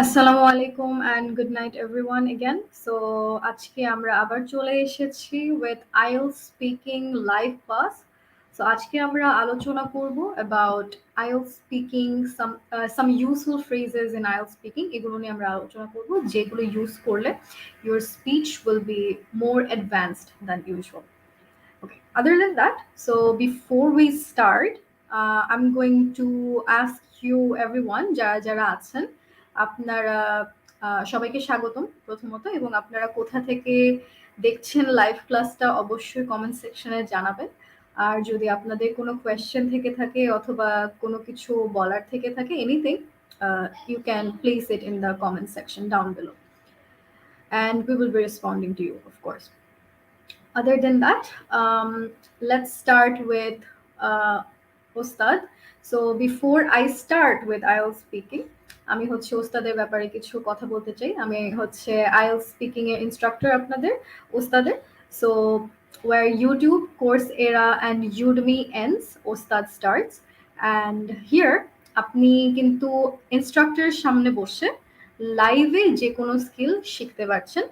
Assalamu alaikum and good night everyone again. So আজকে আমরা আবার চলে এসেছি with IELTS Speaking Live Class. So আজকে আমরা আলোচনা করব about IELTS speaking, some useful phrases in IELTS speaking. এগুলো নিয়ে আমরা আলোচনা করব যেগুলো ইউজ করলে your speech will be more advanced than usual. Okay. Other than that, so before we start, I'm going to ask you everyone, যারা যারা আছেন, আপনারা সবাইকে স্বাগতম প্রথমত, এবং আপনারা কোথা থেকে দেখছেন লাইভ ক্লাসটা অবশ্যই কমেন্ট সেকশনে জানাবেন। আর যদি আপনাদের কোনো কোয়েশ্চেন থেকে থাকে অথবা কোনো কিছু বলার থেকে থাকে, anything, you can place it in the comment section down below and we will be responding to you, of course. Other than that, let's start with Ustad. So before I start with IELTS speaking, আমি হচ্ছে ওস্তাদের ব্যাপারে কিছু কথা বলতে চাই। আমি হচ্ছে IELTS স্পিকিং এর ইনস্ট্রাক্টর আপনাদের ওস্তাদের। So where YouTube, Coursera and Udemy ends, Ostad starts. And here আপনি কিন্তু ইনস্ট্রাক্টরের সামনে বসে লাইভে যে কোনো স্কিল শিখতে পারছেন,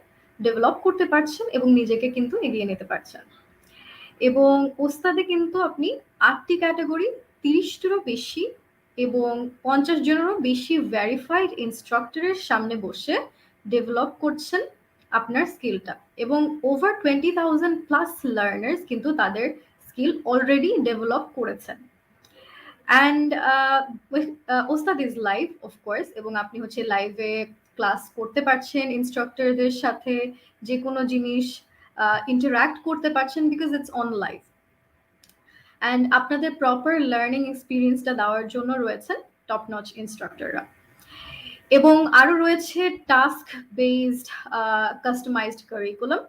ডেভেলপ করতে পারছেন এবং নিজেকে কিন্তু এগিয়ে নিতে পারছেন। এবং ওস্তাদে কিন্তু আপনি ৮টি ক্যাটাগরি, ৩০টিরও বেশি এবং ৫০ জনেরও বেশি ভেরিফাইড ইনস্ট্রাক্টরের সামনে বসে ডেভেলপ করছেন আপনার স্কিলটা, এবং ওভার 20,000 প্লাস লার্নার্স কিন্তু তাদের স্কিল অলরেডি ডেভেলপ করেছেন। অ্যান্ড ওস্তাদ ইজ লাইভ অফকোর্স, এবং আপনি হচ্ছে লাইভে ক্লাস করতে পারছেন ইনস্ট্রাক্টরদের সাথে, যে কোনো জিনিস ইন্টারাক্ট করতে পারছেন because it's on live. And আপনাদের প্রপার লার্নিং এক্সপিরিয়েন্সটা দেওয়ার জন্য রয়েছেন টপ নচ ইনস্ট্রাক্টররা, এবং আরও রয়েছে টাস্ক বেসড কাস্টমাইজড কারিকুলাম।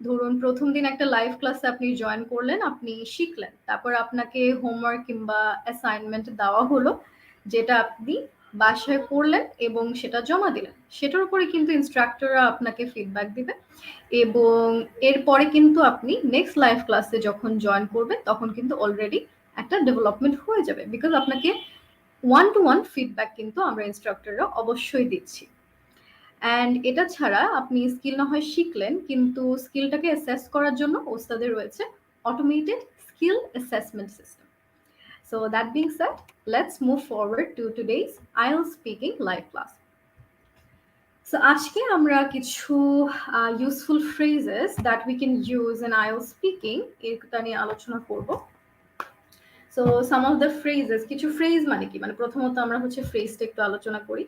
ধরুন প্রথম দিন একটা লাইভ ক্লাসে আপনি জয়েন করলেন, আপনি শিখলেন, তারপর আপনাকে হোমওয়ার্ক কিংবা অ্যাসাইনমেন্ট দেওয়া হলো, যেটা আপনি বাসায় করলেন এবং সেটা জমা দিলেন। সেটার উপরে কিন্তু ইনস্ট্রাক্টররা আপনাকে ফিডব্যাক দিবে, এবং এরপরে কিন্তু আপনি নেক্সট লাইভ ক্লাসে যখন জয়েন করবেন তখন কিন্তু অলরেডি একটা ডেভেলপমেন্ট হয়ে যাবে, বিকজ আপনাকে ওয়ান টু ওয়ান ফিডব্যাক কিন্তু আমরা ইনস্ট্রাক্টররা অবশ্যই দিচ্ছি। অ্যান্ড এটা ছাড়া আপনি স্কিল না হয় শিখলেন, কিন্তু স্কিলটাকে অ্যাসেস করার জন্য ওস্তাদের রয়েছে automated skill assessment system. So that being said, let's move forward to today's IELTS speaking live class. So আজকে আমরা কিছু useful phrases that we can use in IELTS speaking এটা নিয়ে আলোচনা করব। So some of the phrases, কিছু phrase মানে কি, মানে প্রথমত আমরা হচ্ছে phrase টা একটু আলোচনা করি।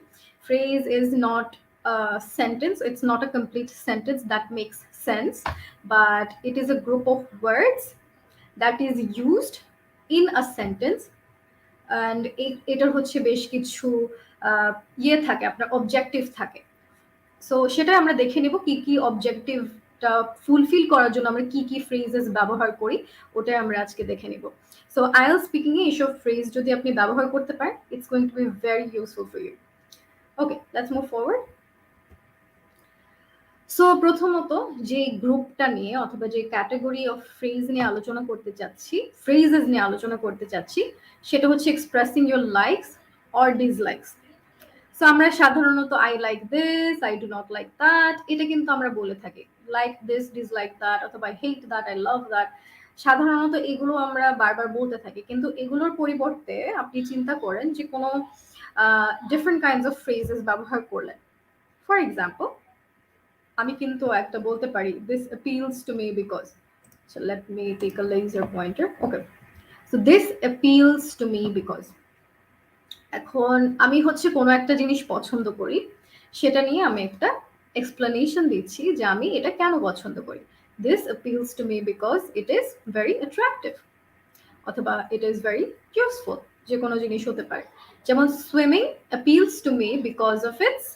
Phrase is not a sentence, it's not a complete sentence that makes sense, but it is a group of words that is used in a sentence, and এটার হচ্ছে বেশ কিছু ইয়ে থাকে, আপনার অবজেক্টিভ থাকে। সো সেটা আমরা দেখে নিব কি কি অবজেক্টিভটা ফুলফিল করার জন্য আমরা কি কি ফ্রেজেস ব্যবহার করি, ওটাই আমরা আজকে দেখে নিব। সো IELTS স্পিকিং এ এইসব ফ্রেজ যদি আপনি ব্যবহার করতে পারেন, it's going to be very useful for you. Okay, let's move forward. So প্রথমত যে গ্রুপটা নিয়ে অথবা যে ক্যাটাগরি অফ ফ্রেজ নিয়ে আলোচনা করতে চাচ্ছি, ফ্রেজেস নিয়ে আলোচনা করতে চাচ্ছি, সেটা হচ্ছে expressing your likes or dislikes. So আমরা সাধারণত I like this, I do not like that, এটা কিন্তু আমরা বলে থাকি, লাইক দিস, ডিসলাইক দ্যাট, অথবা hate that, I love that. সাধারণত এগুলো আমরা বারবার বলতে থাকি, কিন্তু এগুলোর পরিবর্তে আপনি চিন্তা করেন যে কোনো ডিফারেন্ট কাইন্ডস অফ ফ্রেজেস ব্যবহার করলেন। ফর এক্সাম্পল, আমি কিন্তু একটা বলতে পারি, this appeals to me because, so let me take a laser pointer. Okay, so this appeals to me because, এখন আমি হচ্ছে কোনো একটা জিনিস পছন্দ করি, সেটা নিয়ে আমি একটা এক্সপ্লেনেশন দিচ্ছি যে আমি এটা কেন পছন্দ করি। This appeals to me because it is very attractive, অথবা it is very useful, যে কোনো জিনিস হতে পারে। যেমন swimming appeals to me because of its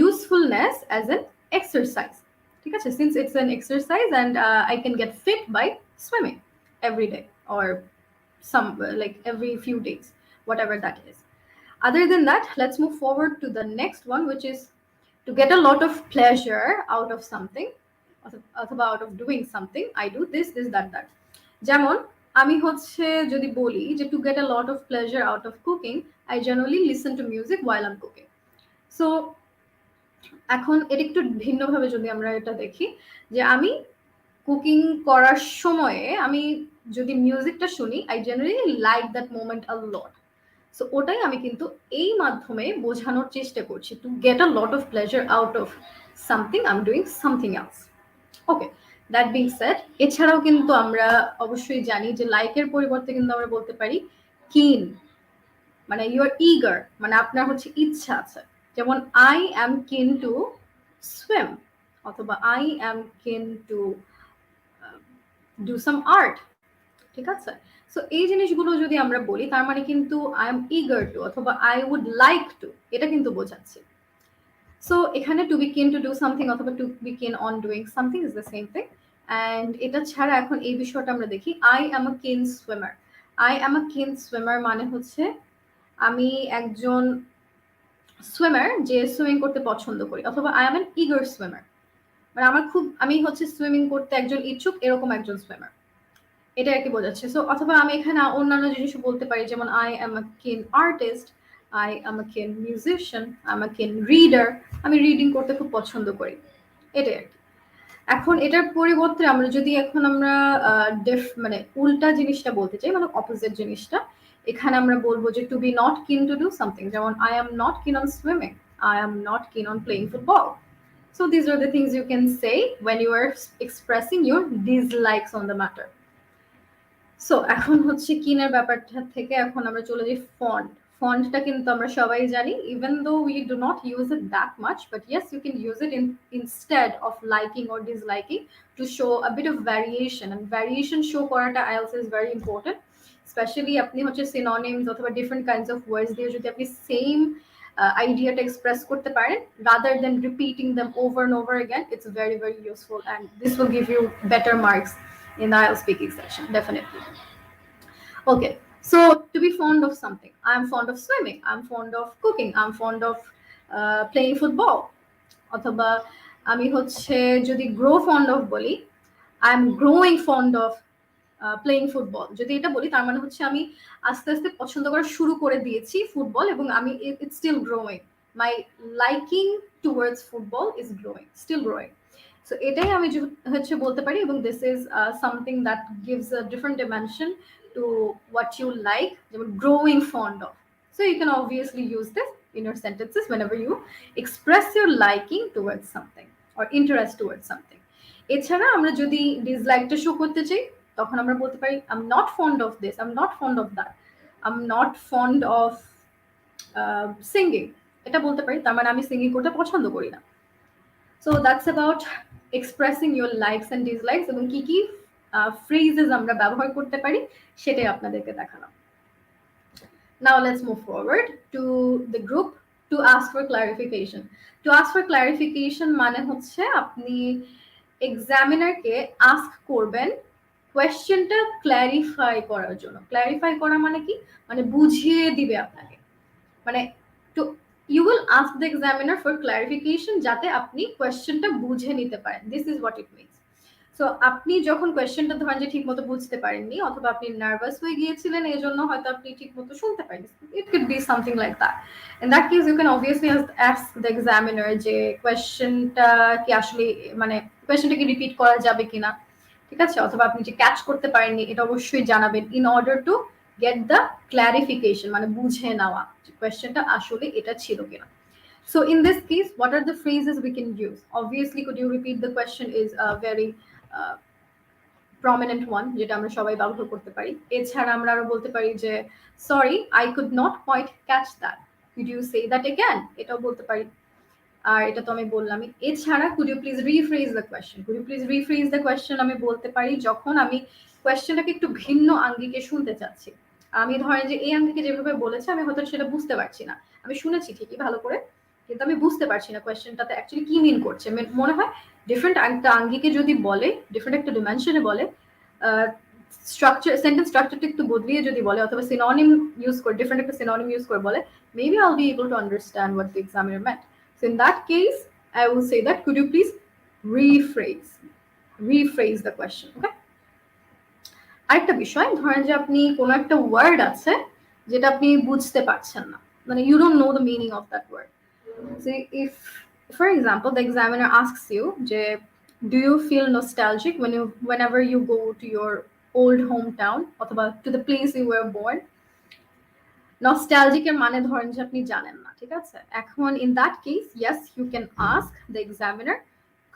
usefulness as an exercise. ঠিক আছে, since it's an exercise and I can get fit by swimming every day or some like every few days, whatever that is. Other than that, let's move forward to the next one, which is to get a lot of pleasure out of something, অথবা out of doing something, I do this, that. যেমন আমি হচ্ছে যদি বলি যে to get a lot of pleasure out of cooking, I generally listen to music while I'm cooking. So এখন এটা একটু ভিন্নভাবে যদি আমরা এটা দেখি, যে আমি কুকিং করার সময়ে আমি যদি মিউজিকটা শুনি, I generally like that moment a lot. So ওটাই আমি কিন্তু এই মাধ্যমে বোঝানোর চেষ্টা করছি, to get a lot of pleasure out of something, I am doing something else. Okay, that being shed, এছাড়াও কিন্তু আমরা অবশ্যই জানি যে লাইকের পরিবর্তে কিন্তু আমরা বলতে পারি কিন, মানে ইউ আর ইগার, মানে আপনার হচ্ছে ইচ্ছা আছে। যেমন I am keen to swim, অথবা I am keen to do some art, ঠিক আছে? সো এই জিনিসগুলো যদি আমরা বলি, তার মানে কিন্তু আই এম ইগার টু অথবা আই উড লাইক টু, এটা কিন্তু বোঝাচ্ছি। সো এখানে to be keen to do something অথবা to be keen on doing something is the same thing. And এটা ছাড়া এখন এই বিষয়টা আমরা দেখি, আই অ্যাম আ কিন সুইমার। আই অ্যাম আ কিন সুইমার মানে হচ্ছে আমি একজন সুইমার যে সুইমিং করতে পছন্দ করি, অথবা I am an eager swimmer, মানে আমি হচ্ছে সুইমিং করতে একজন ইচ্ছুক, এরকম একজন সুইমার, এটা আর কি বোঝাচ্ছে। সো অথবা আমি এখানে অন্যান্য জিনিসও বলতে পারি, যেমন আই অ্যাম আ কিন আর্টিস্ট, আই অ্যাম আ কিন মিউজিশিয়ান, আই এম আ কিন রিডার, আমি রিডিং করতে খুব পছন্দ করি, এটাই আর কি। এখন এটার পরিবর্তে আমরা যদি এখন আমরা মানে উল্টা জিনিসটা বলতে চাই, মানে অপোজিট জিনিসটা, এখানে আমরা বলবো যে to be not keen to do something, যেমন I am not keen on swimming, I am not keen on playing football. So these are the things you can say when you are expressing your dislikes on the matter. So এখন হচ্ছে কিনের ব্যাপারটা থেকে এখন আমরা চলে যাই font. ফন্টটা কিন্তু আমরা সবাই জানি, even though we do not use it that much, but yes you can use it instead of liking or disliking, to show a bit of variation. And variation show করাটা IELTS is very important. Specially আপনি হচ্ছে synonyms অথবা different kinds of words দিয়ে যদি আপনি same আইডিয়াটা express করতে পারেন, rather than repeating them over and over again, it's very, very useful, and this will give you better marks in the IELTS speaking section, definitely. Okay, so to be fond of something, I'm fond of swimming, I'm fond of cooking, I'm fond of playing football. অথবা আমি হচ্ছে যদি grow fond of বলি, I am growing fond of playing football, যদি এটা বলি তার মানে হচ্ছে আমি আস্তে আস্তে পছন্দ করা শুরু করে দিয়েছি ফুটবল, এবং আমি it's still growing, my liking towards football is growing, still growing. So এটাই আমি হচ্ছে বলতে পারি, এবং this is something that gives a different dimension to what you like, growing fond of. So you can obviously use this in your sentences whenever you express your liking towards something or interest towards something. এছাড়া আমরা যদি ডিসলাইকটা show করতে চাই, তখন আমরা বলতে পারি I'm not fond of this, I'm not fond of that, I'm not fond of singing, এটা বলতে পারি, তার মানে আমি সিঙ্গিং করতে পছন্দ করি না। So that's about expressing your likes and dislikes, এবং কি কি phrases আমরা ব্যবহার করতে পারি সেটাই আপনাদেরকে দেখালাম। Now let's move forward to the group to ask for clarification. To ask for clarification মানে হচ্ছে আপনি এক্সামিনারকে আস্ক করবেন কোয়েশ্চেনটা ক্ল্যারিফাই করার জন্য। ক্ল্যারিফাই করা মানে কি, মানে বুঝিয়ে দিবে আপনাকে, মানে to you will ask the examiner for clarification যাতে আপনি কোয়েশ্চেনটা বুঝে নিতে পারেন, this is what it means. So আপনি যখন কোয়েশ্চেনটা ধরেন যে ঠিক মতো বুঝতে পারেননি, অথবা আপনি নার্ভাস হয়ে গিয়েছিলেন, এই জন্য হয়তো আপনি ঠিক মতো শুনতে পারেন, it could be something like that. In that case you can obviously ask the examiner যে কোয়েশ্চেনটা কি আসলে, মানে কোয়েশ্চেনটা কি রিপিট করা যাবে কিনা, ঠিক আছে? অথবা আপনি যে ক্যাচ করতে পারেননি, এটা অবশ্যই জানাবেন, in order two get the clarification, মানে বুঝে নেওয়া যে কোয়েশ্চেনটা আসলে এটা ছিল কিনা। So in this case, what are the phrases we can use? Obviously, could you repeat the question is a very prominent one, যেটা আমরা সবাই ব্যবহার করতে পারি। এছাড়া আমরা আরো বলতে পারি যে sorry, I could not quite catch that, could you say that again, এটাও বলতে পারি। আর এটা তো আমি বললামই। এছাড়া could you please rephrase the question, could you please rephrase the question আমি বলতে পারি যখন আমি কোয়েশ্চেনটাকে একটু ভিন্ন আঙ্গিকে শুনতে চাচ্ছি। আমি ধরেন যে এই আঙ্গিকে যেভাবে বলেছে আমি হয়তো সেটা বুঝতে পারছি না, আমি শুনেছি ঠিকই ভালো করে, কিন্তু আমি বুঝতে পারছি না কোয়েশ্চেনটাতে অ্যাকচুয়ালি কি মিন করছে। মনে হয় ডিফারেন্ট একটা আঙ্গিকে যদি বলে, ডিফারেন্ট একটা ডিমেনশনে বলে, স্ট্রাকচার, সেন্টেন্স স্ট্রাকচারটা একটু বদলিয়ে যদি বলে, অথবা সিনোনিম ইউজ করে, ডিফারেন্ট একটা সিনোনিম ইউজ করে বলে, মেবি আইল be able to understand what the examiner meant. So in that case, I will say that could you please rephrase the question, okay? আরেকটা বিষয়, ধরেন যে আপনি কোনো একটা ওয়ার্ড আছে যেটা আপনি বুঝতে পারছেন না, মানে you don't know the meaning of that word. See, if, for example, the examiner asks you, do you feel nostalgic whenever you go to your old hometown or to the place you were born? Nostalgic এর মানে ধরেন যে আপনি জানেন না, ঠিক আছে? এখন in that case, yes, you can ask the examiner,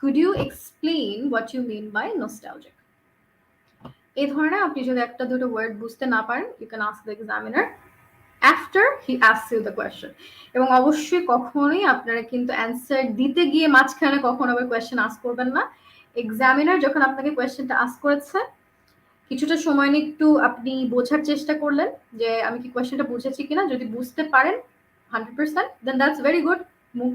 could you explain what you mean by nostalgic? এই ধরনের আপনি যদি একটা দুটো ওয়ার্ড বুঝতে না পারেন, you can ask the examiner after he asks you the question. এবং অবশ্যই কখনোই আপনারা কিন্তু অ্যান্সার দিতে গিয়ে মাঝখানে কখনো আবার কোয়েশ্চেন আস্ক করবেন না। এক্সামিনার যখন আপনাকে কোয়েশ্চেনটা আস্ক করেছে, কিছুটা সময় নিয়ে একটু আপনি বোঝার চেষ্টা করলেন যে আমি কি কোয়েশ্চেনটা বুঝেছি কিনা। যদি বুঝতে পারেন 100%, then that's very good.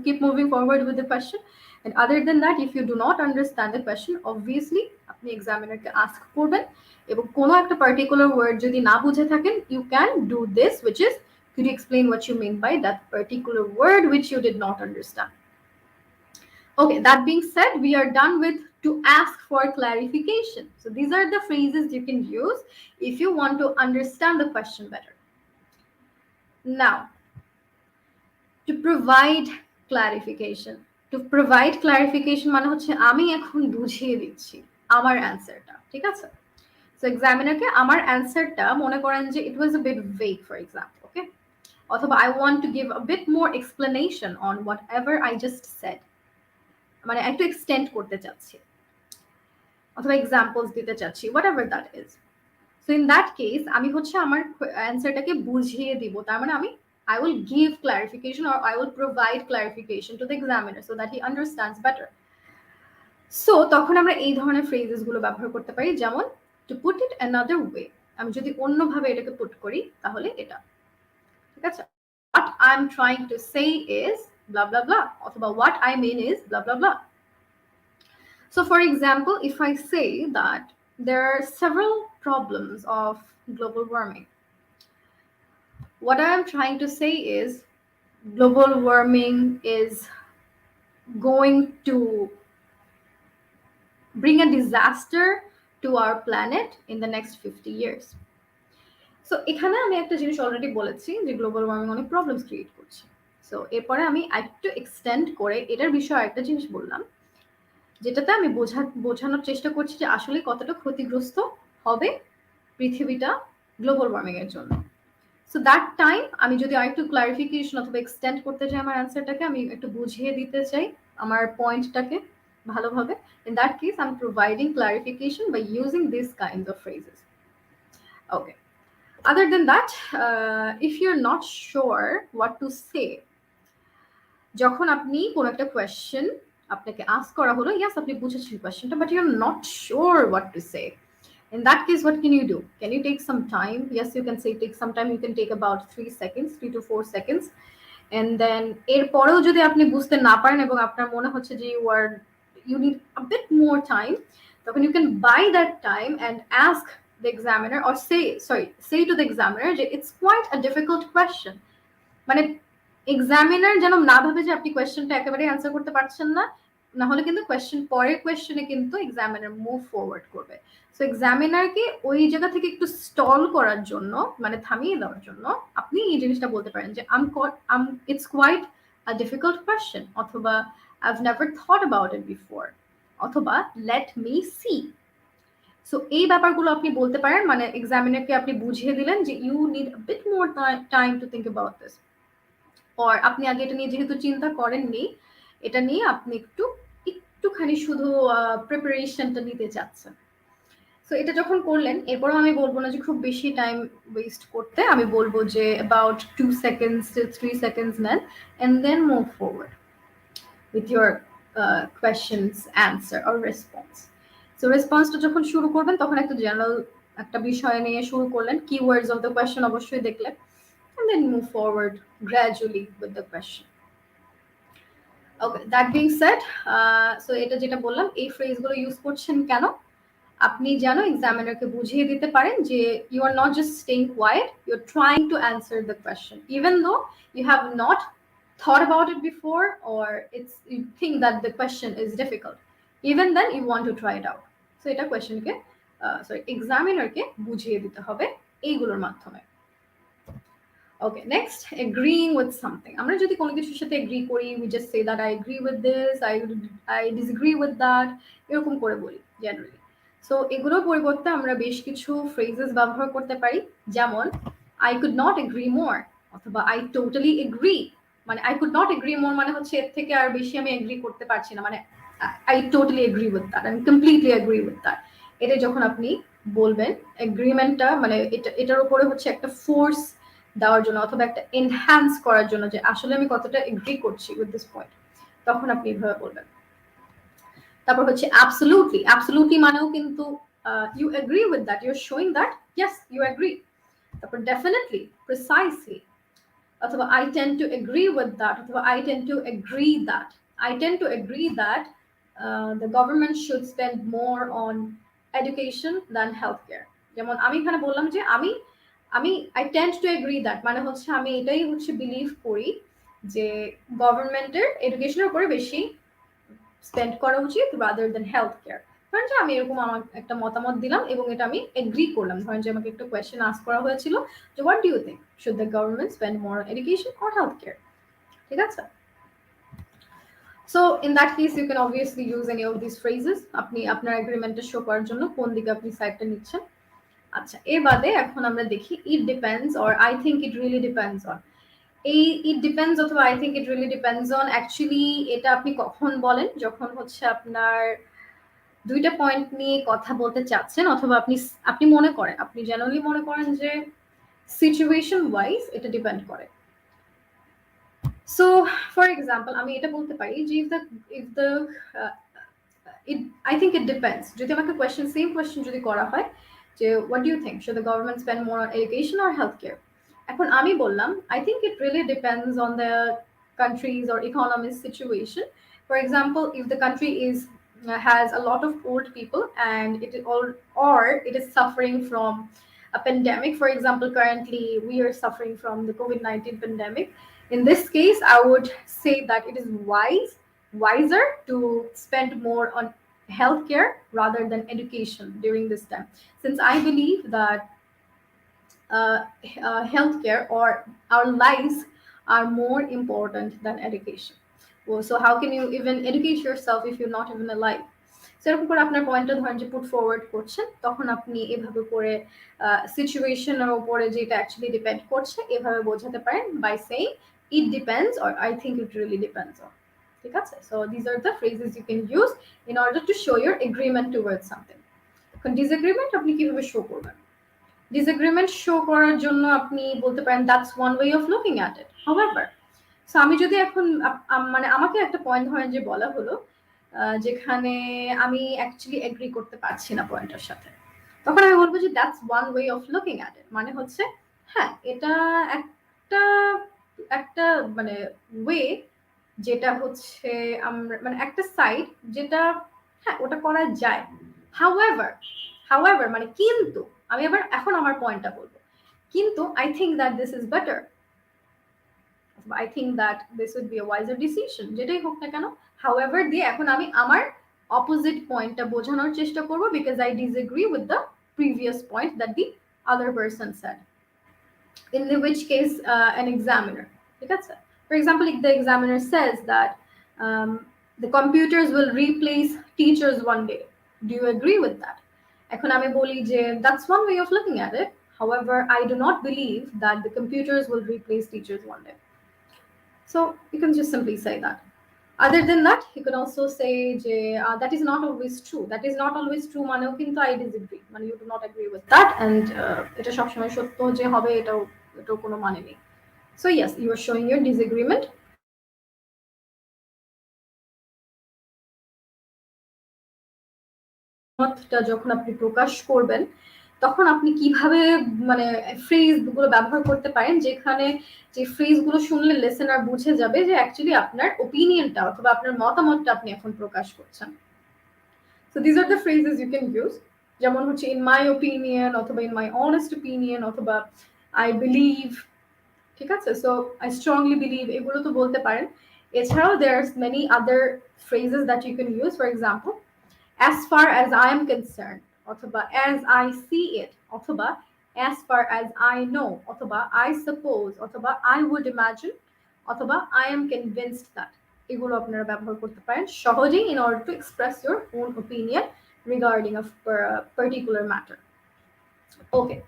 Keep moving forward with the question. And other than that, if you do not understand the question, obviously আপনি এক্সামিনারকে আস্ক করবেন এবং কোনো একটা পার্টিকুলার ওয়ার্ড যদি না বুঝে থাকেন, you can do this, which is, could you explain what you mean by that particular word which you did not understand? Okay, that being said, we are done with to ask for clarification. So these are the phrases you can use if you want to understand the question better. Now, to provide clarification. To provide clarification মানে হচ্ছে আমি এখন বুঝিয়ে দিচ্ছি আমার অ্যান্সারটা, ঠিক আছে? So এক্সামিনারকে আমার অ্যান্সারটা মনে করেন যে it was a bit vague, for example, okay? অথবা I want to give a bit more explanation on whatever I just said. মানে একটু এক্সটেন্ড করতে চাচ্ছি অথবা এক্সাম্পলস দিতে চাচ্ছি, whatever that is. So in that case, আমি হচ্ছে আমার অ্যান্সারটাকে বুঝিয়ে দিব। তার মানে I will give clarification or I will provide clarification to the examiner so that he understands better. So তখন আমরা এই ধরনের ফ্রেজেস গুলো ব্যবহার করতে পারি, যেমন to put it another way, আমি যদি অন্যভাবে এটাকে পুট করি তাহলে এটা, ঠিক আছে? What I'm trying to say is blah blah blah, অথবা what I mean is blah blah blah. So for example, if I say that there are several problems of global warming, what I am trying to say is global warming is going to bring a disaster to our planet in the next 50 years. So এখানে আমি একটা জিনিস already বলেছি যে global warming অনেক problems create করছে। So এরপরে আমি একটু এক্সটেন্ড করে এটার বিষয়ে একটা জিনিস বললাম, যেটাতে আমি বোঝানোর চেষ্টা করছি যে আসলে কতটা ক্ষতিগ্রস্ত হবে পৃথিবীটা গ্লোবাল ওয়ার্মিং এর জন্য। সো দ্যাট টাইম আমি যদি আরেকটু ক্লারিফিকেশন অথবা এক্সটেন্ড করতে চাই আমার অ্যান্সারটাকে, আমি একটু বুঝিয়ে দিতে চাই আমার পয়েন্টটাকে ভালোভাবে, in that case I'm providing clarification by using these kinds of phrases. Okay. Other than that, if you're not sure what to say, যখন আপনি কোনো একটা কোয়েশ্চেন আপনাকে আস্ক করা হলো, yes আপনি বুঝেছেন কোয়েশ্চেনটা, but you're not sure what to say. In that case, what can you do? Can you take some time? Yes, you can say take some time. You can take about 3 seconds, 3 to 4 seconds. And then এরপরেও যদি আপনি বুঝতে না পারেন এবং আপনার মনে হচ্ছে যে you need a bit more time, তখন you can buy that time and ask the examiner or say to the examiner যে it's quite a difficult question. মানে এক্সামিনার যেন না ভাবে যে আপনি কোয়েশ্চেনটা একেবারে অ্যান্সার করতে পারছেন না, না হলে কিন্তু পরের কোয়েশ্চেনে কিন্তু এক্সামিনার মুভ ফরওয়ার্ড করবে। সো এক্সামিনারকে ওই জায়গা থেকে একটু স্টল করার জন্য, মানে থামিয়ে দেওয়ার জন্য আপনি এই জিনিসটা বলতে পারেন যে it's quite a difficult question, অথবা I've never thought about it before, অথবা let me see. সো এই ব্যাপারগুলো আপনি বলতে পারেন, মানে এক্সামিনারকে আপনি বুঝিয়ে দিলেন যে you need a bit more time to think about this. or আপনি আগে এটা নিয়ে যেহেতু চিন্তা করেননি, এটা নিয়ে আপনি একটুখানি শুধু প্রিপারেশনটা নিতে চাচ্ছেন। সো এটা যখন করলেন, এরপরও আমি বলবো না যে খুব বেশি টাইম ওয়েস্ট করতে, আমি বলবো যে about 2 seconds to 3 seconds নেন and then move forward with your questions, answer or response. So রেসপন্সটা যখন শুরু করবেন তখন একটা জেনারেল একটা বিষয় নিয়ে শুরু করলেন, keywords of the question অবশ্যই দেখলেন, and then move forward gradually with the question. Okay, that being said, so এটা যেটা বললাম, এই ফ্রেজগুলো ইউজ করছেন কেন? আপনি যেন এক্সামিনারকে বুঝিয়ে দিতে পারেন যে you are not just staying quiet, you're trying to answer the question even though you have not thought about it before, or you think that the question is difficult. Even then you want to try it out. So এটা কোয়েশ্চেনকে এক্সামিনারকে বুঝিয়ে দিতে হবে এইগুলোর মাধ্যমে। Okay, next, agreeing with something. আমরা যদি কোনো কিছুর সাথে এগ্রি করি, we just say that I agree with this, I disagree with that, এরকম করে বলি জেনারেলি। সো এগুলোর পরিবর্তে আমরা বেশ কিছু ফ্রেজেস ব্যবহার করতে পারি, যেমন I could not agree more অথবা I totally agree। মানে I could not agree more মানে হচ্ছে এর থেকে আর বেশি আমি এগ্রি করতে পারছি না, মানে I totally agree with that, I completely agree with that। এটা যখন আপনি বলবেন, এগ্রিমেন্টটা মানে এটার উপরে হচ্ছে একটা ফোর্স দেওয়ার জন্য অথবা একটা এনহ্যান্স করার জন্য যে আসলে আমি কতটা এগ্রি করছি উইথ দিস পয়েন্ট, তখন আপনি এভাবে বলবেন। তারপর হচ্ছে অ্যাবসলিউটলি। অ্যাবসলিউটলি মানেও কিন্তু you agree with that, you are showing that yes you agree. তারপর ডেফিনেটলি, প্রিসাইসলি অথবা I tend to agree with that অথবা I tend to agree that, I tend to agree that the government should spend more on education than healthcare। যেমন আমি এখানে বললাম যে আমি আমি I tend to agree that মানে হচ্ছে আমি এটাই হচ্ছে বিলিভ করি যে গভর্নমেন্টের এডুকেশনের উপরে বেশি স্পেন্ড করা উচিত রাদার দেন হেলথ কেয়ার। ধরেন যে আমি এরকম আমার একটা মতামত দিলাম এবং এটা আমি এগ্রি করলাম। ধরেন যে আমাকে একটা কোয়েশ্চেন আস্ক করা হয়েছিল যে what do you think, should the government spend more on education or health care? ঠিক আছে? So in that case you can obviously use any of this phrases. আপনি আপনার এগ্রিমেন্টটা শো করার জন্য কোন দিকে আপনি সাইডটা নিচ্ছেন। আচ্ছা, এর বাদে এখন আমরা দেখি ইট depends or I think it really depends on. এই ইট ডিপেন্ডস অথবা I think it really depends on, actually এটা আপনি কখন বলেন, যখন হচ্ছে আপনার দুইটা পয়েন্ট নিয়ে কথা বলতে চাচ্ছেন অথবা আপনি আপনি মনে করেন, আপনি জেনারেলি মনে করেন যে সিচুয়েশন ওয়াইজ এটা ডিপেন্ড করে। সো ফর এক্সাম্পল আমি এটা বলতে পারি যে if the I think it depends। যদি আমাকে কোয়েশ্চেন, সেম কোয়েশ্চেন যদি করা হয় যে what do you think, should the government spend more on education or healthcare? এখন আমি বললাম I think it really depends on the country's or economy's situation. For example, if the country has a lot of old people and or it is suffering from a pandemic, for example currently we are suffering from the COVID-19 pandemic, in this case I would say that it is wiser to spend more on healthcare rather than education during this time, since I believe that healthcare or our lives are more important than education. So how can you even educate yourself if you're not even alive? সেরকম করে আপনার পয়েন্টটা ধরেন যে put forward করছেন, তখন আপনি এভাবে করে সিচুয়েশনের উপরে যেটা অ্যাকচুয়ালি ডিপেন্ড করছে এভাবে বোঝাতে পারেন by saying it depends or I think it really depends on. ঠিক আছে? So these are the phrases you can use in order to show your agreement towards something. এখন ডিসএগ্রিমেন্ট আপনি কিভাবে শো করবেন? ডিসএগ্রিমেন্ট শো করার জন্য আপনি বলতে পারেন that's one way of looking at it. However, so আমি যদি এখন মানে আমাকে একটা পয়েন্ট ধরেন যে বলা হলো যেখানে আমি অ্যাকচুয়ালি এগ্রি করতে পারছি না পয়েন্টের সাথে, তখন আমি বলবো যে that's one way of looking at it. মানে হচ্ছে হ্যাঁ, এটা একটা একটা মানে ওয়ে যেটা হচ্ছে আমরা মানে একটা সাইড যেটা হ্যাঁ ওটা করা যায়। হাউএভার মানে কিন্তু আমি আবার এখন আমার পয়েন্টটা বলবো, কিন্তু I think that this is better, I think that this would be a wiser decision, যেটাই হোক না কেন however দিয়ে এখন আমি আমার অপোজিট পয়েন্টটা বোঝানোর চেষ্টা করব because I disagree with the previous point that the other person said, in which case an examiner, ঠিক আছে? For example, if the examiner says that the computers will replace teachers one day, do you agree with that? এখন আমি বলি যে that's one way of looking at it, however I do not believe that the computers will replace teachers one day. So you can just simply say that. Other than that, you can also say that is not always true. That is not always true মানেও কিন্তু I disagree, মানে you do not agree with that, and এটা সবসময় সত্য যে হবে এটাও কোনো মানে নেই। So yes, you are showing your disagreement. মতটা যখন আপনি প্রকাশ করবেন তখন আপনি কিভাবে মানে ফ্রেজগুলো ব্যবহার করতে পারেন যেখানে যে ফ্রেজগুলো শুনলে লিসেনার বুঝে যাবে যে অ্যাকচুয়ালি আপনার ওপিনিয়নটা অথবা আপনার মতামতটা আপনি এখন প্রকাশ করছেন। So these are the phrases you can use, যেমন হচ্ছে in my opinion অথবা in my honest opinion অথবা I believe, ঠিক আছে? So I strongly believe, এগুলো তো বলতে পারেন। এছাড়াও there's many other phrases that you can use. For example, as far as I am concerned অথবা as I see it অথবা as far as I know, অথবা I suppose, অথবা I would imagine, অথবা I am convinced that, এগুলো আপনারা ব্যবহার করতে পারেন সহজেই in order to express your own opinion regarding a particular matter. Okay,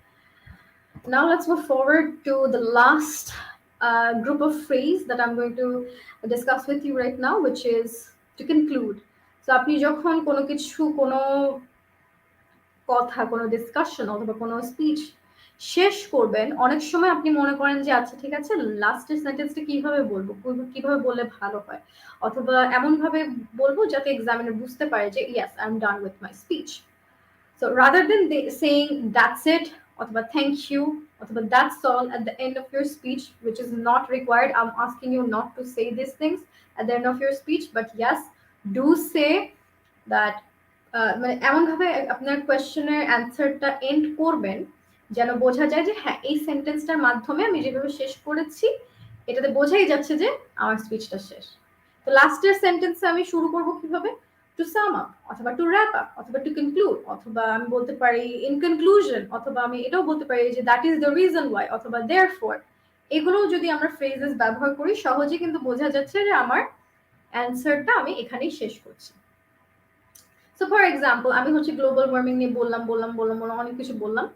now let's move forward to the last group of phrase that I'm going to discuss with you right now, which is to conclude. So আপনি যখন কোনো কিছু, কোনো কথা, কোনো discussion অথবা কোনো speech শেষ করবেন, অনেক সময় আপনি মনে করেন যে আচ্ছা ঠিক আছে, লাস্টের সেন্টেন্সটা কিভাবে বলবো, কিভাবে বললে ভালো হয়, অথবা এমনভাবে বলবো যাতে এক্সামিনার বুঝতে পারে যে yes I am done with my speech. So rather than saying that's it, অথবা thank you, অথবা that's all at the end of your speech, which is not required. I'm asking you not to say these things at the end of your speech, but yes, do say that. মানে এমনভাবে আপনার কোয়েশ্চেনের অ্যান্সারটা and করবেন যেন বোঝা যায় যে হ্যাঁ, এই সেন্টেন্সটার মাধ্যমে আমি যেভাবে শেষ করেছি এটাতে বোঝাই যাচ্ছে যে আমার স্পিচটা শেষ. তো লাস্টের সেন্টেন্সে আমি শুরু করব কিভাবে? টু সাম আপ, অথবা টু র্যাপ আপ, অথবা টু কনক্লুড, অথবা আমি বলতে পারি ইন কনক্লুশন, অথবা আমি এটাও বলতে পারি যে that is the reason why, অথবা দেয়ারফর. এগুলোও যদি আমরা ফ্রেজেস ব্যবহার করি সহজে কিন্তু বোঝা যাচ্ছে যে আমার অ্যান্সারটা আমি এখানেই শেষ করছি. So for example, আমি হচ্ছে গ্লোবাল ওয়ার্মিং নিয়ে বললাম অনেক কিছু বললাম,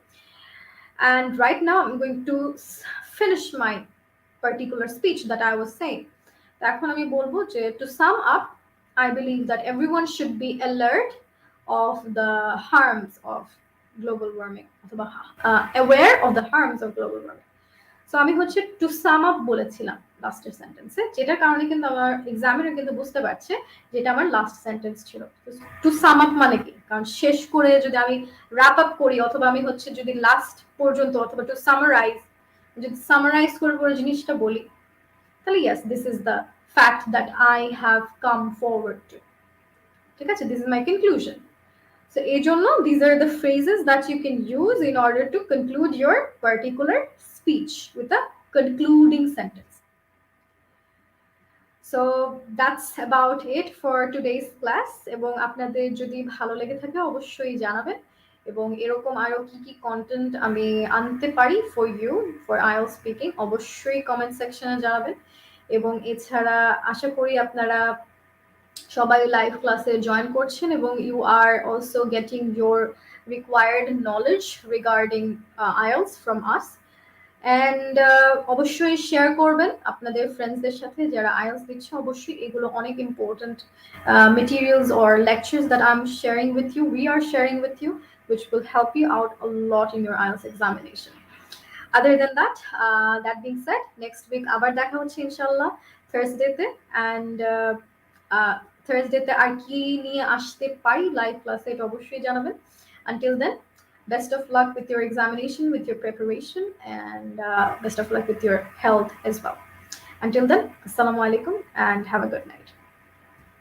and right now I'm going to finish my particular speech that I was saying. এখন আমি বলবো যে to sum up, I believe that everyone should be alert of the harms of global warming, অথবা aware of the harms of global warming. So আমি হচ্ছে to sum up বলেছিলাম লাস্টের সেন্টেন্সে, যেটার কারণে কিন্তু আমার এক্সামিনার কিন্তু বুঝতে পারছে যেটা আমার লাস্ট সেন্টেন্স ছিল. টু সাম আপ মানে কি? কারণ শেষ করে যদি আমি র্যাপ আপ করি, অথবা আমি হচ্ছে যদি লাস্ট পর্যন্ত, অথবা টু সামারাইজ, যদি সামারাইজ করে পুরো জিনিসটা বলি, তাহলে yes, this is the fact that I have come forward to. ঠিক আছে, this is my conclusion. So ejonno, these are the phrases that you can use in order to conclude your particular speech with a concluding sentence. So that's about it for today's class. এবং আপনাদের যদি ভালো লেগে থাকে অবশ্যই জানাবেন, এবং এরকম আরো কি কি কন্টেন্ট আমি আনতে পারি for you for IELTS speaking অবশ্যই কমেন্ট সেকশনে জানাবেন. এবং এছাড়া আশা করি আপনারা সবাই লাইভ ক্লাসে জয়েন করছেন এবং you are also getting your required knowledge regarding IELTS from us. And অবশ্যই শেয়ার করবেন আপনাদের ফ্রেন্ডসদের সাথে যারা IELTS দিচ্ছে. অবশ্যই এগুলো অনেক important materials or lectures that I'm sharing with you, we are sharing with you, which will help you out a lot in your IELTS examination. Other than that, that being said, next week আবার দেখা হচ্ছে ইনশাআল্লাহ থার্সডেতে. And থার্সডেতে আর কি নিয়ে আসতে পারি live ক্লাসে এটা অবশ্যই জানাবেন. Until then, best of luck with your examination, with your preparation, and best of luck with your health as well. Until then, assalamu alaikum and have a good night.